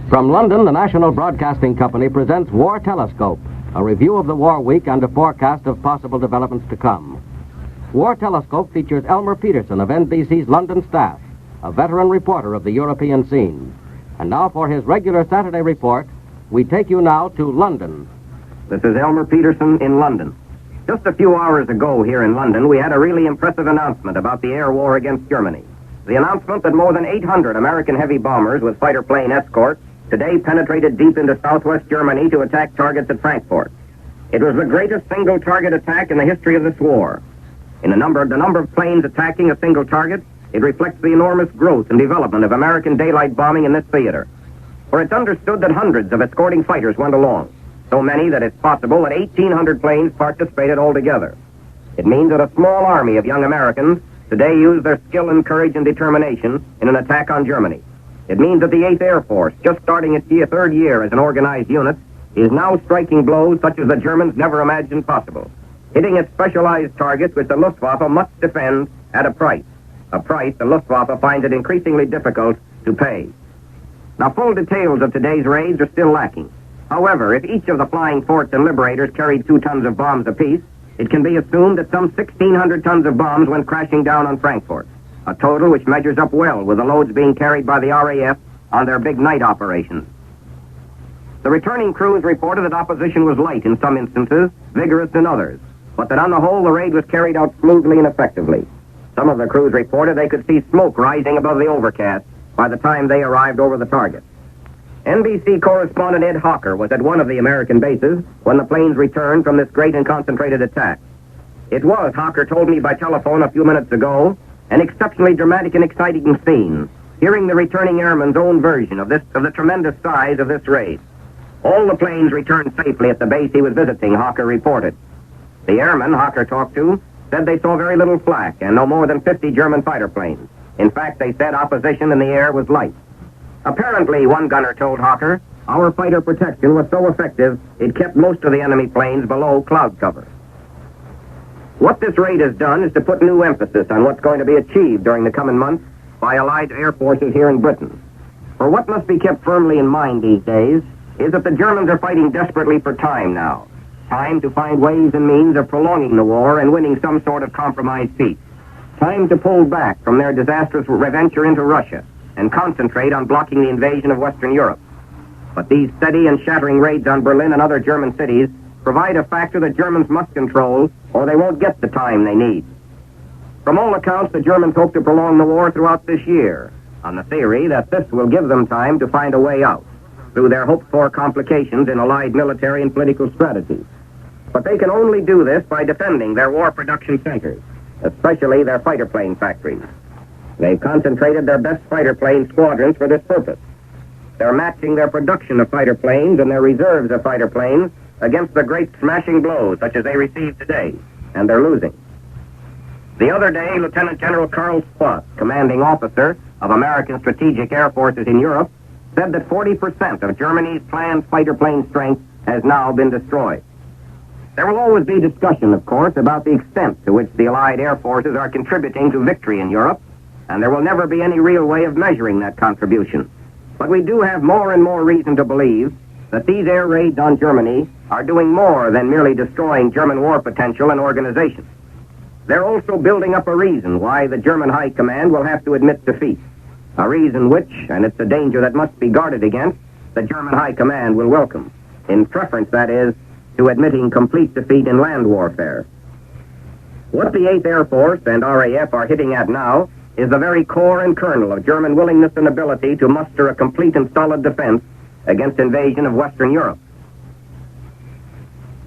From London, the National Broadcasting Company presents War Telescope, a review of the war week and a forecast of possible developments to come. War Telescope features Elmer Peterson of NBC's London staff, a veteran reporter of the European scene. And now for his regular Saturday report, we take you now to London. This is Elmer Peterson in London. Just a few hours ago here in London, we had a really impressive announcement about the air war against Germany. The announcement that more than 800 American heavy bombers with fighter plane escorts today penetrated deep into southwest Germany to attack targets at Frankfurt. It was the greatest single target attack in the history of this war. In the number of planes attacking a single target, it reflects the enormous growth and development of American daylight bombing in this theater. For it's understood that hundreds of escorting fighters went along, so many that it's possible that 1,800 planes participated altogether. It means that a small army of young Americans today use their skill and courage and determination in an attack on Germany. It means that the 8th Air Force, just starting its third year as an organized unit, is now striking blows such as the Germans never imagined possible, hitting its specialized targets which the Luftwaffe must defend at a price the Luftwaffe finds it increasingly difficult to pay. Now, full details of today's raids are still lacking. However, if each of the flying forts and liberators carried 2 tons of bombs apiece, it can be assumed that some 1,600 tons of bombs went crashing down on Frankfurt, a total which measures up well with the loads being carried by the RAF on their big night operations. The returning crews reported that opposition was light in some instances, vigorous in others, but that on the whole the raid was carried out smoothly and effectively. Some of the crews reported they could see smoke rising above the overcast by the time they arrived over the target. NBC correspondent Ed Hawker was at one of the American bases when the planes returned from this great and concentrated attack. It was, Hawker told me by telephone a few minutes ago, an exceptionally dramatic and exciting scene, hearing the returning airman's own version of the tremendous size of this raid. All the planes returned safely at the base he was visiting, Hawker reported. The airmen Hawker talked to said they saw very little flak and no more than 50 German fighter planes. In fact, they said opposition in the air was light. Apparently, one gunner told Hawker, our fighter protection was so effective, it kept most of the enemy planes below cloud cover. What this raid has done is to put new emphasis on what's going to be achieved during the coming months by Allied air forces here in Britain. For what must be kept firmly in mind these days is that the Germans are fighting desperately for time now. Time to find ways and means of prolonging the war and winning some sort of compromise peace. Time to pull back from their disastrous venture into Russia and concentrate on blocking the invasion of Western Europe. But these steady and shattering raids on Berlin and other German cities provide a factor that Germans must control, or they won't get the time they need. From all accounts, the Germans hope to prolong the war throughout this year, on the theory that this will give them time to find a way out through their hoped-for complications in Allied military and political strategies. But they can only do this by defending their war production centers, especially their fighter plane factories. They've concentrated their best fighter plane squadrons for this purpose. They're matching their production of fighter planes and their reserves of fighter planes against the great smashing blows such as they received today, and they're losing. The other day, Lieutenant General Karl Spaatz, commanding officer of American strategic air forces in Europe, said that 40% of Germany's planned fighter plane strength has now been destroyed. There will always be discussion, of course, about the extent to which the Allied air forces are contributing to victory in Europe, and there will never be any real way of measuring that contribution. But we do have more and more reason to believe that these air raids on Germany are doing more than merely destroying German war potential and organization. They're also building up a reason why the German High Command will have to admit defeat. A reason which, and it's a danger that must be guarded against, the German High Command will welcome. In preference, that is, to admitting complete defeat in land warfare. What the 8th Air Force and RAF are hitting at now is the very core and kernel of German willingness and ability to muster a complete and solid defense against invasion of Western Europe.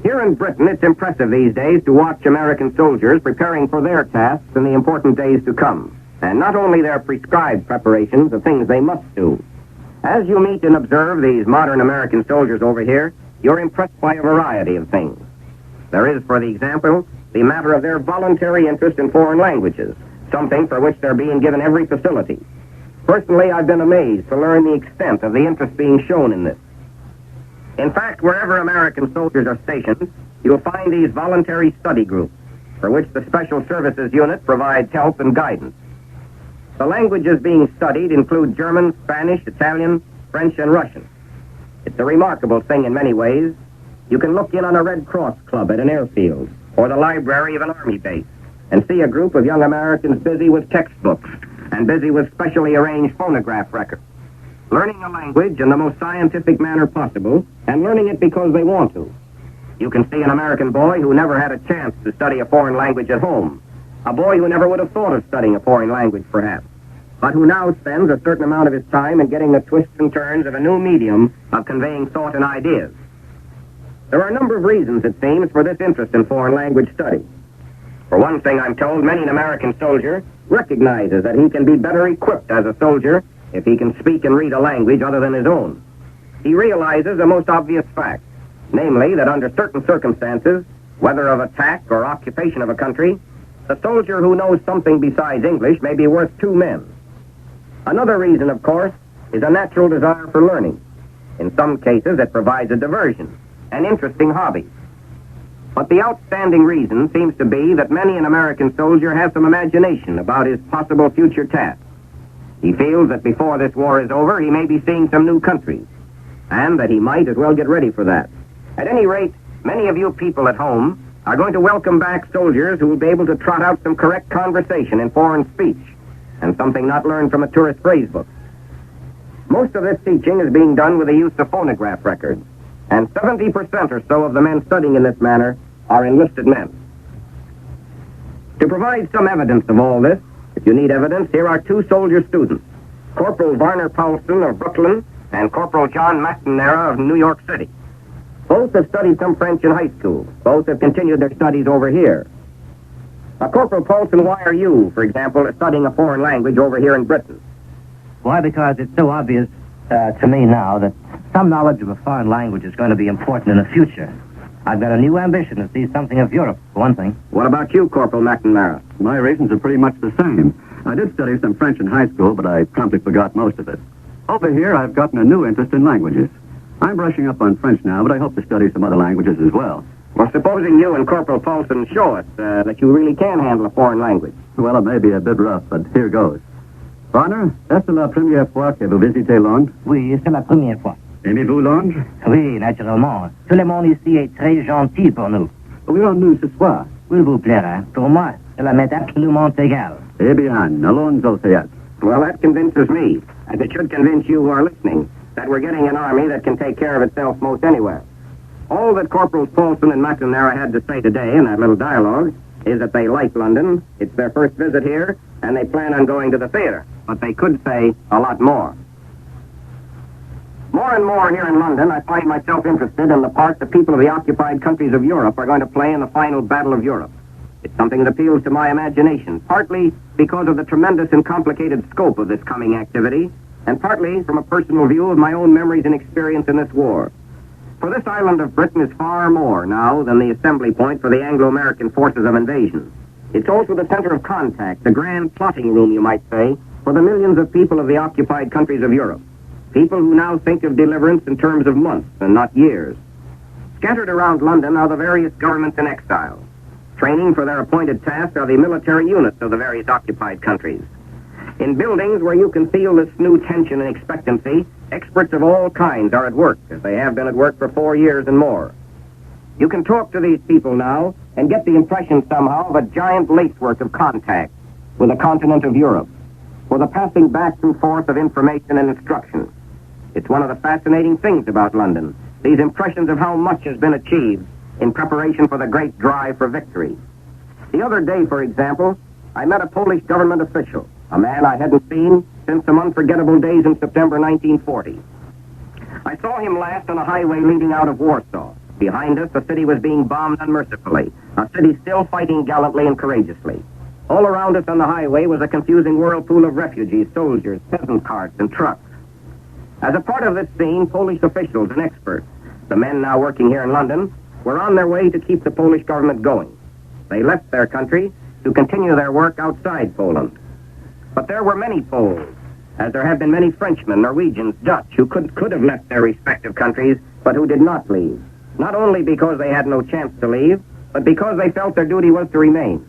Here in Britain, it's impressive these days to watch American soldiers preparing for their tasks in the important days to come, and not only their prescribed preparations of things they must do. As you meet and observe these modern American soldiers over here, you're impressed by a variety of things. There is, for the example, the matter of their voluntary interest in foreign languages, something for which they're being given every facility. Personally, I've been amazed to learn the extent of the interest being shown in this. In fact, wherever American soldiers are stationed, you'll find these voluntary study groups, for which the Special Services Unit provides help and guidance. The languages being studied include German, Spanish, Italian, French, and Russian. It's a remarkable thing in many ways. You can look in on a Red Cross club at an airfield or the library of an army base and see a group of young Americans busy with textbooks and busy with specially arranged phonograph records, learning a language in the most scientific manner possible and learning it because they want to. You can see an American boy who never had a chance to study a foreign language at home, a boy who never would have thought of studying a foreign language, perhaps, but who now spends a certain amount of his time in getting the twists and turns of a new medium of conveying thought and ideas. There are a number of reasons, it seems, for this interest in foreign language study. For one thing, I'm told many an American soldier recognizes that he can be better equipped as a soldier if he can speak and read a language other than his own. He realizes a most obvious fact, namely that under certain circumstances, whether of attack or occupation of a country, the soldier who knows something besides English may be worth two men. Another reason, of course, is a natural desire for learning. In some cases, it provides a diversion, an interesting hobby. But the outstanding reason seems to be that many an American soldier has some imagination about his possible future tasks. He feels that before this war is over, he may be seeing some new countries, and that he might as well get ready for that. At any rate, many of you people at home are going to welcome back soldiers who will be able to trot out some correct conversation in foreign speech, and something not learned from a tourist phrase book. Most of this teaching is being done with the use of phonograph records, and 70% or so of the men studying in this manner are enlisted men. To provide some evidence of all this, if you need evidence, here are two soldier students, Corporal Warner Paulson of Brooklyn and Corporal John McNamara of New York City. Both have studied some French in high school. Both have continued their studies over here. Corporal Paulson, why are you, for example, studying a foreign language over here in Britain? Why? Because it's so obvious to me now that some knowledge of a foreign language is going to be important in the future. I've got a new ambition to see something of Europe, for one thing. What about you, Corporal McNamara? My reasons are pretty much the same. I did study some French in high school, but I promptly forgot most of it. Over here, I've gotten a new interest in languages. I'm brushing up on French now, but I hope to study some other languages as well. Well, supposing you and Corporal Paulson show us that you really can handle a foreign language. Well, it may be a bit rough, but here goes. Warner, est-ce la première fois que vous visitez Londres? Oui, c'est la première fois. Aimez-vous Londres? Oui, naturellement. Tout le monde ici est très gentil pour nous. Où irons-nous ce soir? Où il vous plaira. Pour moi, cela m'est absolument égal. Eh bien, allons au théâtre. Well, that convinces me, and it should convince you who are listening, that we're getting an army that can take care of itself most anywhere. All that Corporals Paulson and McNamara had to say today in that little dialogue is that they like London, it's their first visit here, and they plan on going to the theater. But they could say a lot more. More and more here in London, I find myself interested in the part the people of the occupied countries of Europe are going to play in the final battle of Europe. It's something that appeals to my imagination, partly because of the tremendous and complicated scope of this coming activity, and partly from a personal view of my own memories and experience in this war. For this island of Britain is far more now than the assembly point for the Anglo-American forces of invasion. It's also the center of contact, the grand plotting room, you might say, for the millions of people of the occupied countries of Europe. People who now think of deliverance in terms of months and not years. Scattered around London are the various governments in exile. Training for their appointed tasks are the military units of the various occupied countries. In buildings where you can feel this new tension and expectancy, experts of all kinds are at work, as they have been at work for 4 years and more. You can talk to these people now and get the impression somehow of a giant lacework of contact with the continent of Europe, for the passing back and forth of information and instruction. It's one of the fascinating things about London, these impressions of how much has been achieved in preparation for the great drive for victory. The other day, for example, I met a Polish government official, a man I hadn't seen since some unforgettable days in September 1940. I saw him last on a highway leading out of Warsaw. Behind us, the city was being bombed unmercifully, a city still fighting gallantly and courageously. All around us on the highway was a confusing whirlpool of refugees, soldiers, peasant carts, and trucks. As a part of this scene, Polish officials and experts, the men now working here in London, were on their way to keep the Polish government going. They left their country to continue their work outside Poland. But there were many Poles, as there have been many Frenchmen, Norwegians, Dutch, who could have left their respective countries, but who did not leave. Not only because they had no chance to leave, but because they felt their duty was to remain.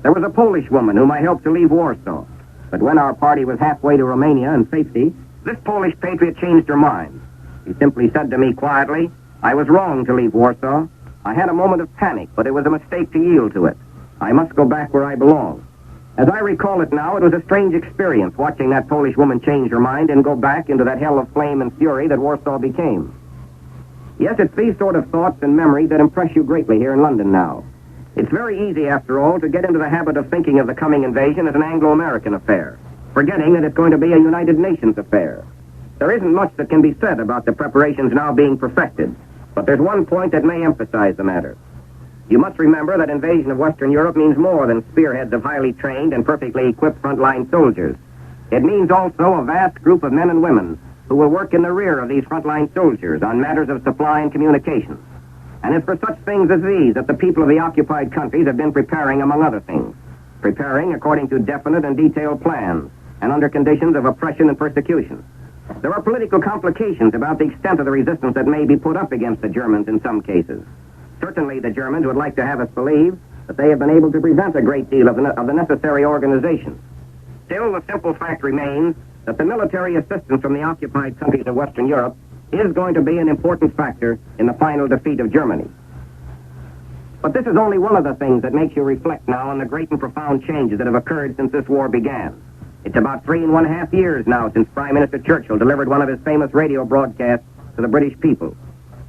There was a Polish woman whom I helped to leave Warsaw. But when our party was halfway to Romania in safety, This Polish patriot changed her mind. He simply said to me quietly, "I was wrong to leave Warsaw. I had a moment of panic, but it was a mistake to yield to it. I must go back where I belong." As I recall it now, it was a strange experience watching that Polish woman change her mind and go back into that hell of flame and fury that Warsaw became. Yes, it's these sort of thoughts and memories that impress you greatly here in London now. It's very easy, after all, to get into the habit of thinking of the coming invasion as an Anglo-American affair, forgetting that it's going to be a United Nations affair. There isn't much that can be said about the preparations now being perfected, but there's one point that may emphasize the matter. You must remember that invasion of Western Europe means more than spearheads of highly trained and perfectly equipped frontline soldiers. It means also a vast group of men and women who will work in the rear of these frontline soldiers on matters of supply and communication. And it's for such things as these that the people of the occupied countries have been preparing, among other things. Preparing according to definite and detailed plans, and under conditions of oppression and persecution. There are political complications about the extent of the resistance that may be put up against the Germans in some cases. Certainly the Germans would like to have us believe that they have been able to prevent a great deal of the necessary organization. Still, the simple fact remains that the military assistance from the occupied countries of Western Europe is going to be an important factor in the final defeat of Germany. But this is only one of the things that makes you reflect now on the great and profound changes that have occurred since this war began. It's about 3.5 years now since Prime Minister Churchill delivered one of his famous radio broadcasts to the British people.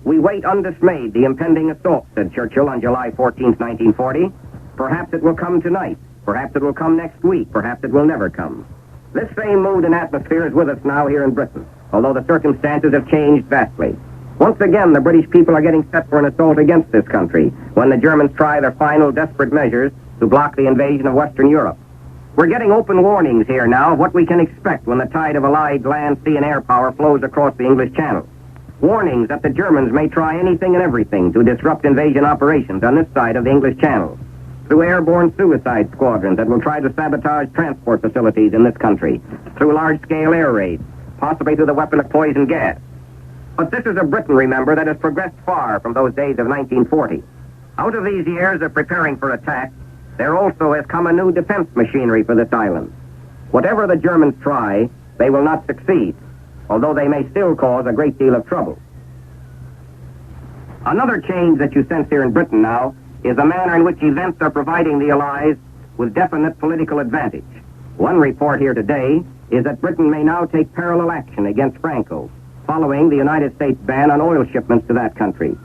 "We wait undismayed the impending assault," said Churchill on July 14, 1940. "Perhaps it will come tonight. Perhaps it will come next week. Perhaps it will never come." This same mood and atmosphere is with us now here in Britain, although the circumstances have changed vastly. Once again, the British people are getting set for an assault against this country when the Germans try their final desperate measures to block the invasion of Western Europe. We're getting open warnings here now of what we can expect when the tide of Allied land, sea, and air power flows across the English Channel. Warnings that the Germans may try anything and everything to disrupt invasion operations on this side of the English Channel, through airborne suicide squadrons that will try to sabotage transport facilities in this country, through large-scale air raids, possibly through the weapon of poison gas. But this is a Britain, remember, that has progressed far from those days of 1940. Out of these years of preparing for attack, there also has come a new defense machinery for this island. Whatever the Germans try, they will not succeed, although they may still cause a great deal of trouble. Another change that you sense here in Britain now is the manner in which events are providing the Allies with definite political advantage. One report here today is that Britain may now take parallel action against Franco, following the United States ban on oil shipments to that country.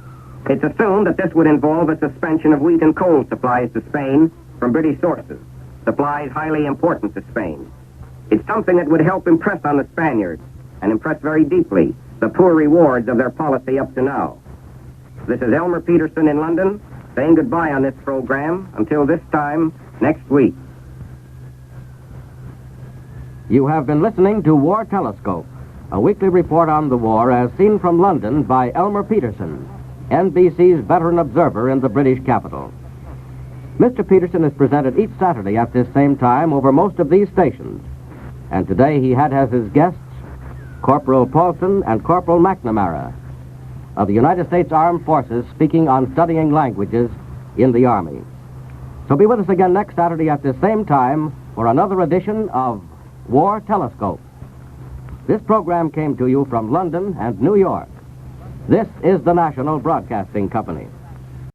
It's assumed that this would involve a suspension of wheat and coal supplies to Spain from British sources, supplies highly important to Spain. It's something that would help impress on the Spaniards, and impress very deeply, the poor rewards of their policy up to now. This is Elmer Peterson in London, saying goodbye on this program until this time next week. You have been listening to War Telescope, a weekly report on the war as seen from London by Elmer Peterson, NBC's veteran observer in the British capital. Mr. Peterson is presented each Saturday at this same time over most of these stations, and today he had as his guests Corporal Paulson and Corporal McNamara of the United States Armed Forces, speaking on studying languages in the Army. So be with us again next Saturday at this same time for another edition of War Telescope. This program came to you from London and New York. This is the National Broadcasting Company.